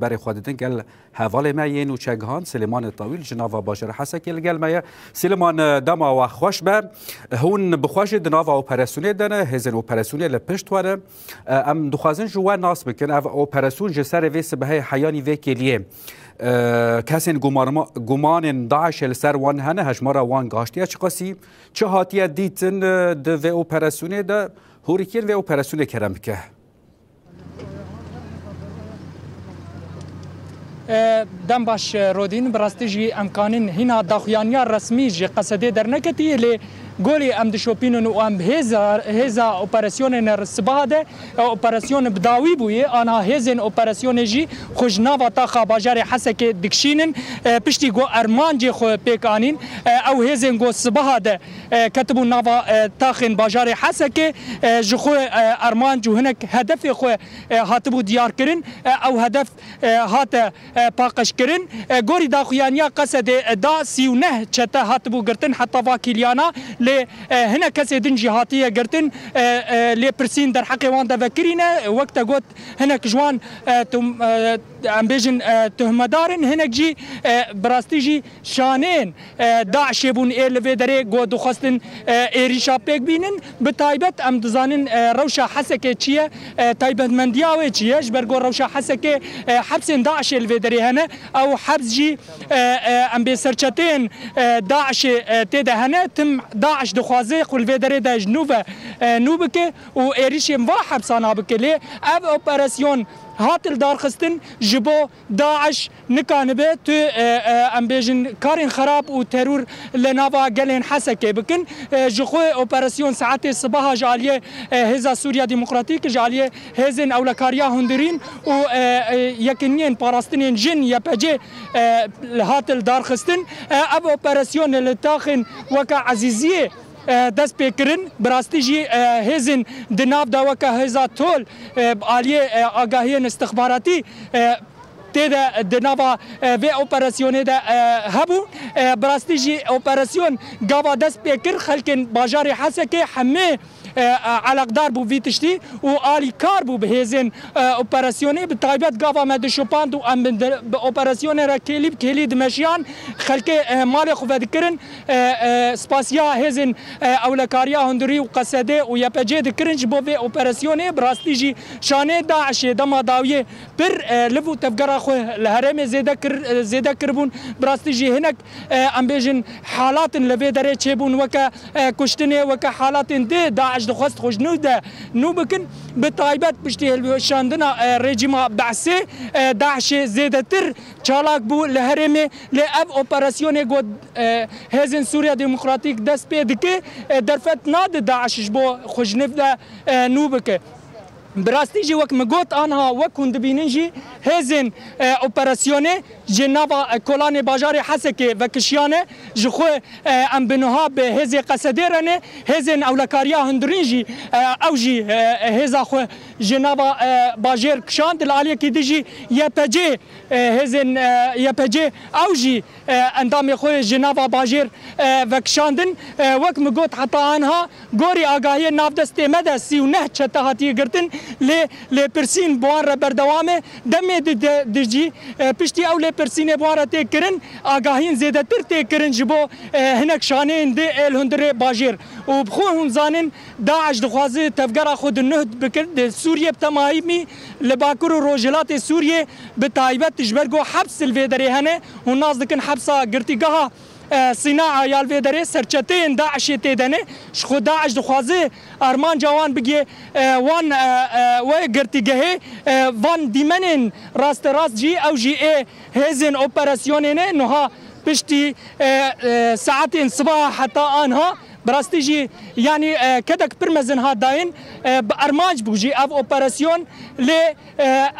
برای خودتن گل حواله ما ین و چگهان سلیمان طویل جناب باجر حسکی گل ما سلیمان دما و خوش به هون بخواش دناو اپراسیون دنه هزن اپراسیون لپشت وره ام دخوازن جوان ناس بکن او اپراسیون جسر ویس به حیانی وکیلیه کسین گمان داعش لسر وان هنه هشمارا وان گاشتیا چقاسی چه هاتیه دیتن ده و اپراسیون ده هوریکین و اپراسیون کرم که دم باش رودین براستی جی امکانین هینا داخویانیا رسمی جی قصده در نکتی لی گولی ام دشوپینن و ام هزا اپراسیون نرسبه ده اپراسیون بداوی بویه آنها هزن اپراسیون جی خوش ناوا تاخا باجار حسک دکشینن پشتی گو ارمان جی خو پیکانین او هزن گو سبه ده کتبو ناوا تاخن باجار حسک جخو ارمان جو هنک هدف خو هاتبو دیار کرن او هدف هات پاقش کرن گوری داخویانیا قصد دا 39 چتا هاتبو گرتن حتی واکیلیانا لی هنا کسی دن جهاتیه گرتن لی پرسین در حق وان دفکرینه وقت گوت هنا کجوان ام بیجن تهمدارن هنا جی براستی جی شانین داعش بون ایلوی داره گو دخواستن ایریشا پیک بینن بتایبت ام دزانن روشا حسکه چیه تایبت مندیاوه چیه جبرگو روشا حسکه حبسن داعش ایلوی داره هنه او حبس جی ام بی سرچتین داعش تیده هنه تم داعش دخوازه قلوی داره ده جنوبه نوبکه و ایریشی مواحب سانا بکه لی او اپراسیون هاتل دارخستن جبو داعش نکانبه تو ام بیجن کارین خراب و ترور لناوا گلین حسکه بکن جخو اپراسیون ساعت صبح جالیه هزا سوریا ديمقراطيك جالیه هزن اولکاریا هندرین و یکنین پاراستنین جن یپجه هاتل دارخستن اب اپراسیون لتاخن وکا عزیزیه دست پیکرن براستی جی هزن دناب دا وکا هزا تول آلیه آگاهی استخباراتی تیده دنابا و اپراسیون ده هبو براستی جی اپراسیون گاوا دست پیکر خلکن باجار حسکه همه علاقدار بو ویتشتی و آلی کار بو بهزن اپراسیونه به تایبت گاوا مدشوپاند و ام به اپراسیونه را کلی دمشیان خلک مال خو ذکرن سپاسیا هزن اولکاریا هندری و قصده و یپجه دکرنج بو و اپراسیونه براستی جی شانه داعش دما داویه پر لفو تفگرا خو الهرم زیده کربون براستی جی هنک ام بیجن حالات لوی دره چبون وکا کشتنه وکا حالات ده داعش دخواست خوش نو بکن به تایبت پشتی شاندنا رژیم بعثی داعش زیده تر چالاک بو لهرمه لی اب اپراسیون گود هزن سوریا ديمقراطيك دست پیدکه درفت ناد داعش بو خوش نو بکه براستی جی وقت مگوت آنها وکند بیننجی هزن اپراسیونه جنابا کلان باجار حسکه و کشیانه جخو ام بنوها به هزی قصده رنه هزن اولکاریا هندرینجی او جی هزا خو جنابا باجر کشان دلالیه کی دیجی یپجه هزن یپجه او جی اندام خو جنابا باجر و کشاندن وقت مگوت حتی آنها گوری آگاهی ناف دست مده 39 چتهاتی گرتن لی پرسین بوان را بردوامه دمی دیجی پشتی او لی پرسین بوان را تیک کرن آگاهین زیده تر تیک کرن جبو هنک شانین دی ایل هندره باجیر و بخو هم زانن داعش دخوازه تفگرا خود نهد بکرد سوریه بتمایمی لباکر و روجلات سوریه بتایبت تجبرگو حبس الویدره هنه و ناز دکن حبسا گرتیگاها صناعة يالفي دري سرچتين داعش تيدنه شخو داعش دخوازه ارمان جوان بگه وان و گرتیگه وان دیمنن راست جی او جی هزن اپراسیوننه نوها پشتی ساعتين صباح حتى آنها براستی جی یعنی کدک پرمزن ها داین ارمانج بوجی اف اپراسیون لی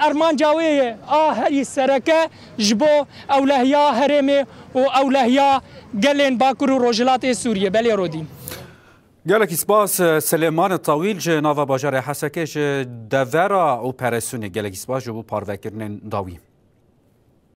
ارمان جاوی هری سرکه جبو اولهیا هرمه و اولهیا گلین باکر و روجلات سوریه بلی رودین گلک اسپاس سلیمان طویل جناب باجار حسکه دورا اپراسیون گلک اسپاس جو پاروکرنن داوی